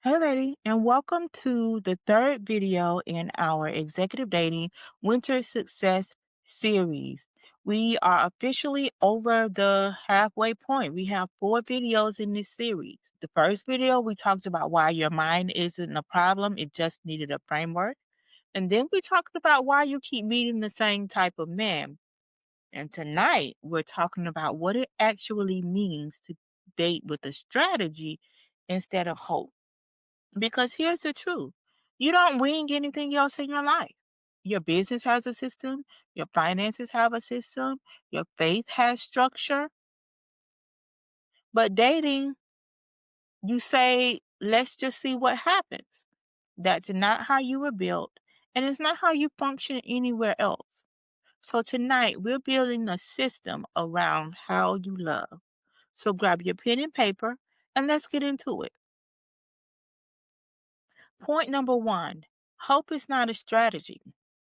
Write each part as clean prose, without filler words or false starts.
Hey, lady, and welcome to the third video in our Executive Dating Winter Success series. We are officially over the halfway point. We have four videos in this series. The first video, we talked about why your mind isn't a problem, it just needed a framework. And then we talked about why you keep meeting the same type of man. And tonight, we're talking about what it actually means to date with a strategy instead of hope. Because here's the truth, you don't wing anything else in your life. Your business has a system, your finances have a system, your faith has structure. But dating, you say, let's just see what happens. That's not how you were built, and it's not how you function anywhere else. So tonight, we're building a system around how you love. So grab your pen and paper, and let's get into it. Point number one, hope is not a strategy.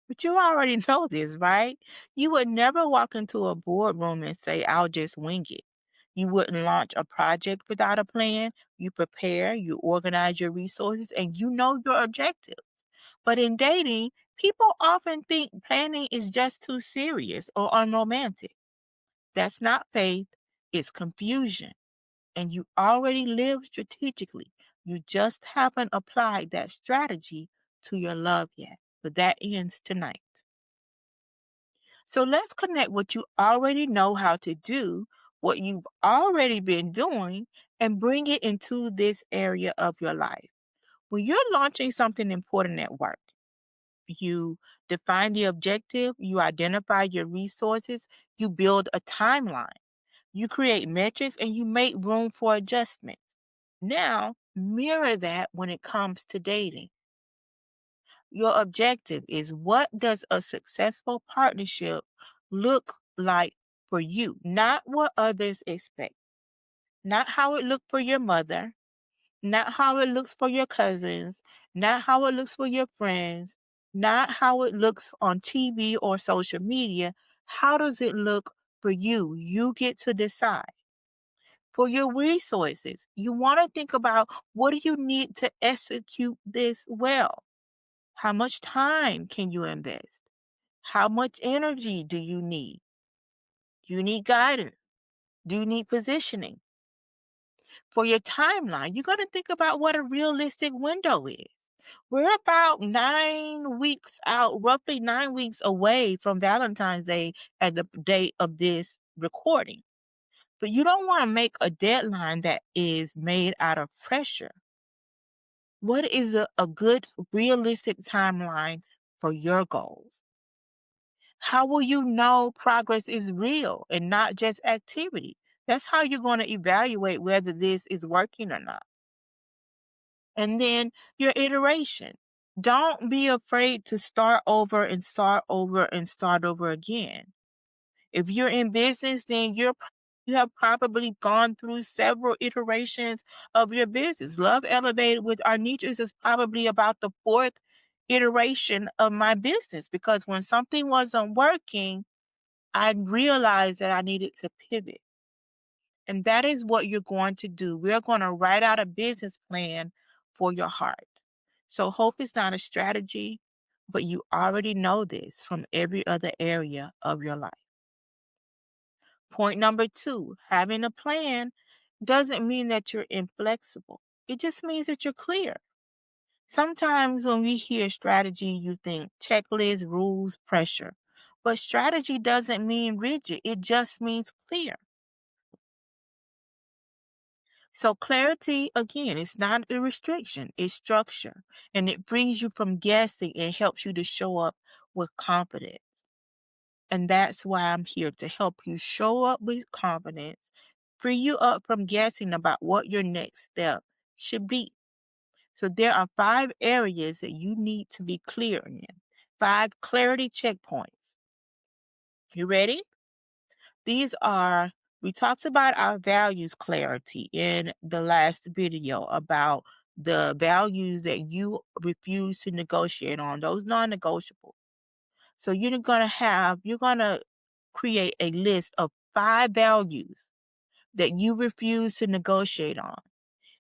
But you already know this, right? You would never walk into a boardroom and say, I'll just wing it. You wouldn't launch a project without a plan. You prepare, you organize your resources, and you know your objectives. But in dating, people often think planning is just too serious or unromantic. That's not faith, it's confusion. And you already live strategically. You just haven't applied that strategy to your love yet. But that ends tonight. So let's connect what you already know how to do, what you've already been doing, and bring it into this area of your life. When you're launching something important at work, you define the objective, you identify your resources, you build a timeline, you create metrics, and you make room for adjustments. Now, mirror that when it comes to dating. Your objective is, what does a successful partnership look like for you? Not what others expect, not how it looked for your mother, not how it looks for your cousins, not how it looks for your friends, not how it looks on TV or social media. How does it look for you? You get to decide. For your resources, you want to think about, what do you need to execute this well? How much time can you invest? How much energy do you need? Do you need guidance? Do you need positioning? For your timeline, you got to think about what a realistic window is. We're about 9 weeks out, roughly 9 weeks away from Valentine's Day at the date of this recording. But you don't want to make a deadline that is made out of pressure. What is a good, realistic timeline for your goals? How will you know progress is real and not just activity? That's how you're going to evaluate whether this is working or not. And then your iteration. Don't be afraid to start over and start over and start over again. If you're in business, then you have probably gone through several iterations of your business. Love Elevated with our niches is probably about the fourth iteration of my business, because when something wasn't working, I realized that I needed to pivot. And that is what you're going to do. We're going to write out a business plan for your heart. So hope is not a strategy, but you already know this from every other area of your life. Point number two, having a plan doesn't mean that you're inflexible. It just means that you're clear. Sometimes when we hear strategy, you think checklist, rules, pressure. But strategy doesn't mean rigid, it just means clear. So clarity, again, it's not a restriction, it's structure. And it frees you from guessing and helps you to show up with confidence. And that's why I'm here, to help you show up with confidence, free you up from guessing about what your next step should be. So there are 5 areas that you need to be clear in, 5 clarity checkpoints. You ready? These are, we talked about our values clarity in the last video, about the values that you refuse to negotiate on, those non-negotiable. So you're going to create a list of 5 values that you refuse to negotiate on.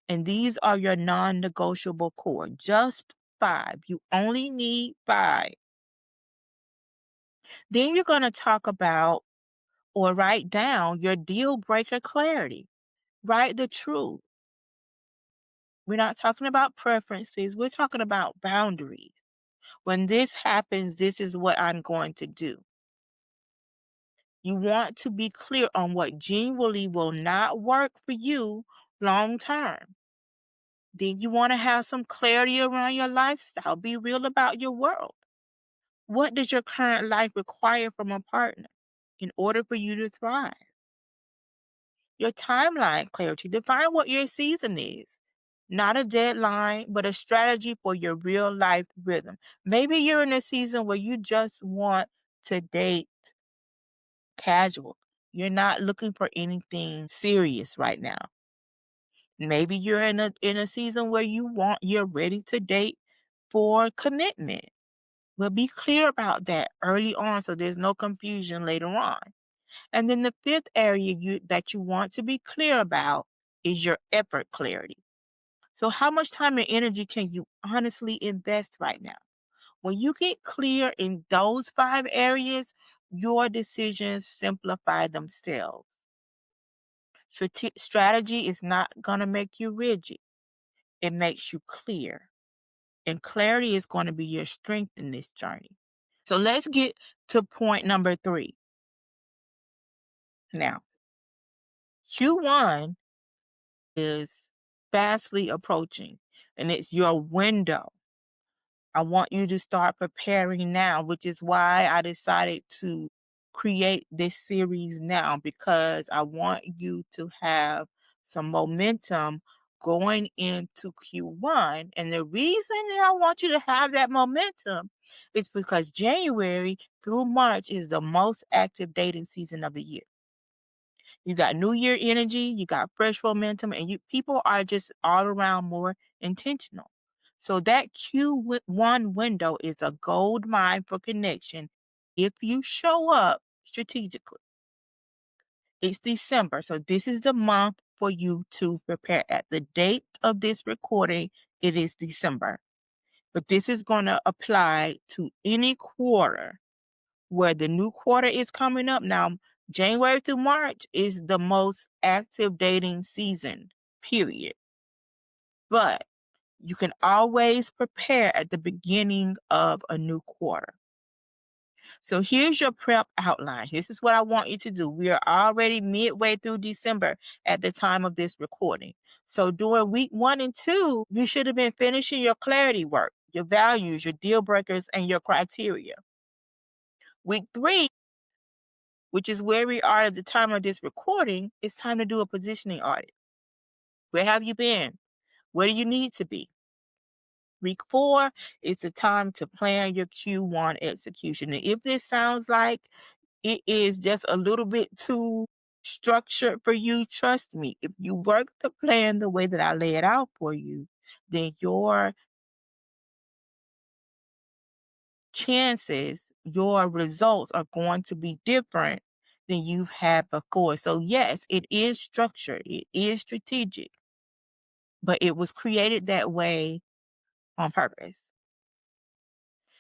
And these are your non-negotiable core. Just 5. You only need 5. Then you're going to talk about or write down your deal breaker clarity. Write the truth. We're not talking about preferences. We're talking about boundaries. When this happens, this is what I'm going to do. You want to be clear on what genuinely will not work for you long term. Then you want to have some clarity around your lifestyle. Be real about your world. What does your current life require from a partner in order for you to thrive? Your timeline clarity. Define what your season is. Not a deadline, but a strategy for your real life rhythm. Maybe you're in a season where you just want to date casual. You're not looking for anything serious right now. Maybe you're in a season where you're ready to date for commitment. Well, be clear about that early on so there's no confusion later on. And then the fifth area that you want to be clear about is your effort clarity. So how much time and energy can you honestly invest right now? When you get clear in those 5 areas, your decisions simplify themselves. Strategy is not going to make you rigid. It makes you clear. And clarity is going to be your strength in this journey. So let's get to point number 3. Now, Q1 is fastly approaching, and it's your window. I want you to start preparing now, which is why I decided to create this series now, because I want you to have some momentum going into Q1. And the reason I want you to have that momentum is because January through March is the most active dating season of the year. You got New Year energy, you got fresh momentum, and people are just all around more intentional. So that Q1 window is a gold mine for connection if you show up strategically. It's December, so this is the month for you to prepare. At the date of this recording, it is December. But this is going to apply to any quarter where the new quarter is coming up. Now, January through March is the most active dating season, period. But you can always prepare at the beginning of a new quarter. So here's your prep outline. This is what I want you to do. We are already midway through December at the time of this recording. So during week 1 and 2, you should have been finishing your clarity work, your values, your deal breakers, and your criteria. Week 3, which is where we are at the time of this recording, it's time to do a positioning audit. Where have you been? Where do you need to be? Week 4 is the time to plan your Q1 execution. And if this sounds like it is just a little bit too structured for you, trust me, if you work the plan the way that I lay it out for you, then your chances, your results are going to be different than you've had before. So yes, it is structured, it is strategic, but it was created that way on purpose.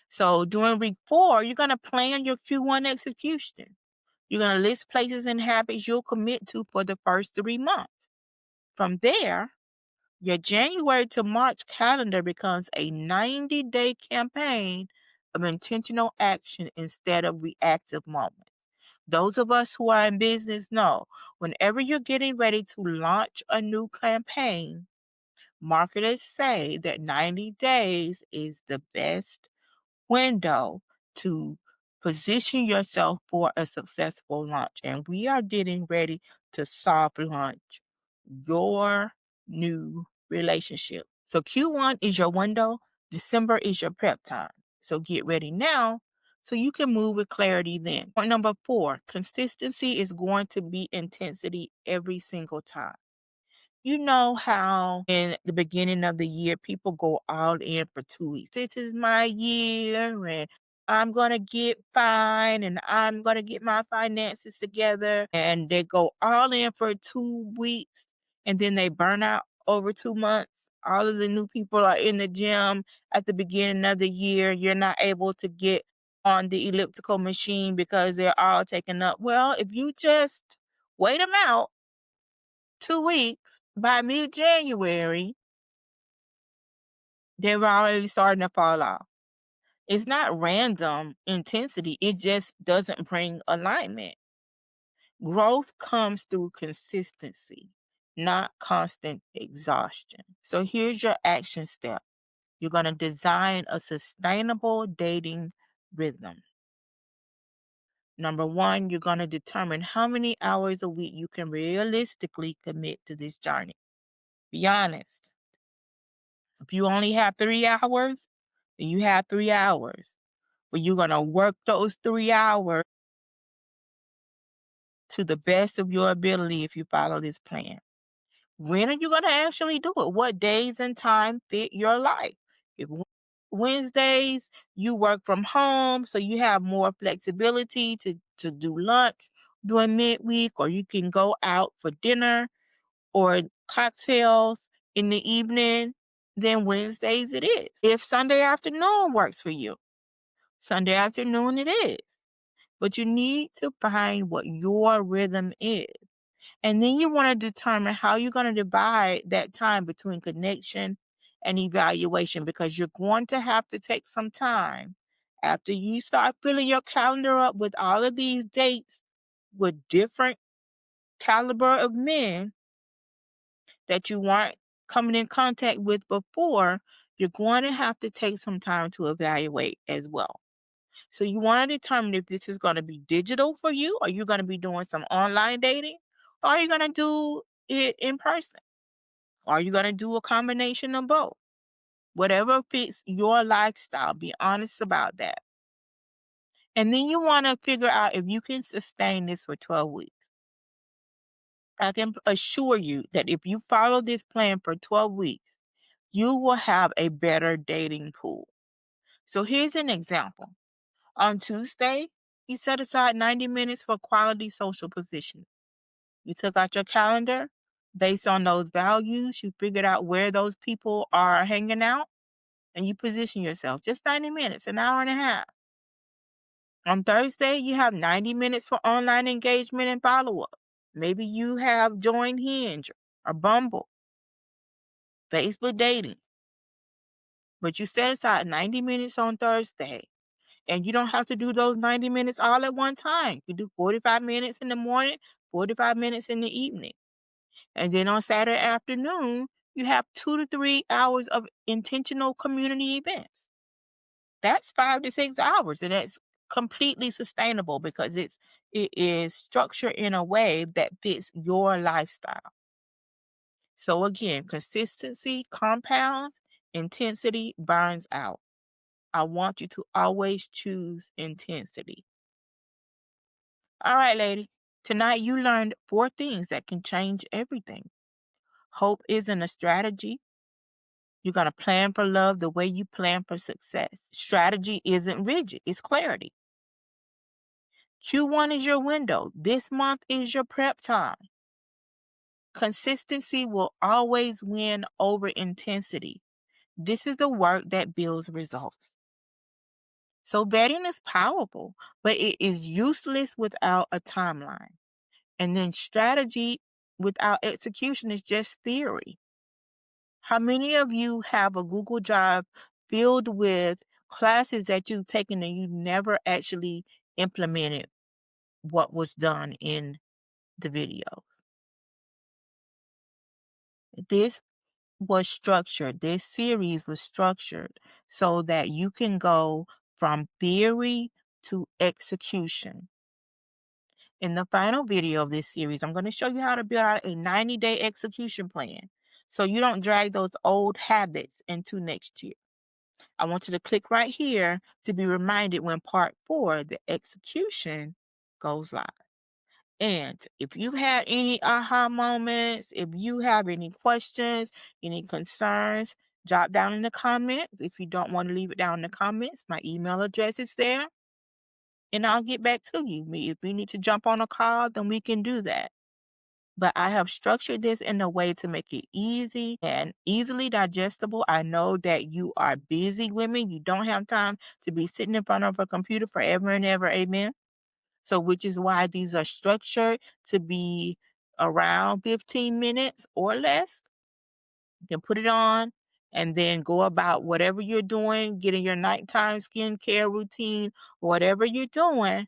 So during week 4, you're going to plan your Q1 execution. You're going to list places and habits you'll commit to for the first 3 months. From there, your January to March calendar becomes a 90-day campaign of intentional action instead of reactive moments. Those of us who are in business know whenever you're getting ready to launch a new campaign, marketers say that 90 days is the best window to position yourself for a successful launch. And we are getting ready to soft launch your new relationship. So Q1 is your window, December is your prep time. So get ready now so you can move with clarity then. Point number 4, consistency is going to be intensity every single time. You know how in the beginning of the year, people go all in for 2 weeks. This is my year, and I'm going to get fine, and I'm going to get my finances together. And they go all in for 2 weeks, and then they burn out over 2 months. All of the new people are in the gym at the beginning of the year. You're not able to get on the elliptical machine because they're all taken up. Well, if you just wait them out 2 weeks, by mid-January, they're already starting to fall off. It's not random intensity, it just doesn't bring alignment. Growth comes through consistency, not constant exhaustion. So here's your action step. You're going to design a sustainable dating rhythm. Number one, you're going to determine how many hours a week you can realistically commit to this journey. Be honest. If you only have 3 hours, then you have 3 hours. But you're going to work those 3 hours to the best of your ability if you follow this plan. When are you going to actually do it? What days and time fit your life? If Wednesdays, you work from home, so you have more flexibility to do lunch during midweek, or you can go out for dinner or cocktails in the evening, then Wednesdays it is. If Sunday afternoon works for you, Sunday afternoon it is. But you need to find what your rhythm is. And then you want to determine how you're going to divide that time between connection and evaluation, because you're going to have to take some time after you start filling your calendar up with all of these dates with different caliber of men that you weren't coming in contact with before. You're going to have to take some time to evaluate as well. So you want to determine if this is going to be digital for you, or you're going to be doing some online dating, or are you going to do it in person? Or are you going to do a combination of both? Whatever fits your lifestyle, be honest about that. And then you want to figure out if you can sustain this for 12 weeks. I can assure you that if you follow this plan for 12 weeks, you will have a better dating pool. So here's an example. On Tuesday, you set aside 90 minutes for quality social positioning. You took out your calendar. Based on those values, you figured out where those people are hanging out, and you position yourself. Just 90 minutes, an hour and a half. On Thursday, you have 90 minutes for online engagement and follow-up. Maybe you have joined Hinge or Bumble, Facebook dating. But you set aside 90 minutes on Thursday. And you don't have to do those 90 minutes all at one time. You do 45 minutes in the morning, 45 minutes in the evening. And then on Saturday afternoon, you have 2 to 3 hours of intentional community events. That's 5 to 6 hours, and that's completely sustainable because it is structured in a way that fits your lifestyle. So again, consistency compounds, intensity burns out. I want you to always choose intensity. All right, lady. Tonight you learned 4 things that can change everything. Hope isn't a strategy. You're going to plan for love the way you plan for success. Strategy isn't rigid, it's clarity. Q1 is your window. This month is your prep time. Consistency will always win over intensity. This is the work that builds results. So vetting is powerful, but it is useless without a timeline. And then strategy without execution is just theory. How many of you have a Google Drive filled with classes that you've taken and you never actually implemented what was done in the videos? This was structured, this series was structured so that you can go from theory to execution. In the final video of this series, I'm going to show you how to build out a 90-day execution plan so you don't drag those old habits into next year. I want you to click right here to be reminded when part 4, the execution, goes live. And if you've had any aha moments, if you have any questions, any concerns, drop down in the comments. If you don't want to leave it down in the comments, my email address is there, and I'll get back to you. If we need to jump on a call, then we can do that. but I have structured this in a way to make it easy and easily digestible. I know that you are busy women. You don't have time to be sitting in front of a computer forever and ever. Amen. So, which is why these are structured to be around 15 minutes or less. You can put it on and then go about whatever you're doing, getting your nighttime skincare routine, whatever you're doing.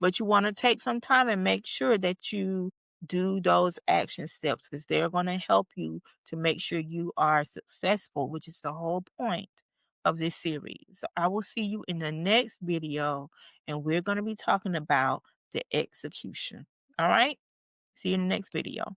But you want to take some time and make sure that you do those action steps because they're going to help you to make sure you are successful, which is the whole point of this series. So I will see you in the next video, and we're going to be talking about the execution. All right? See you in the next video.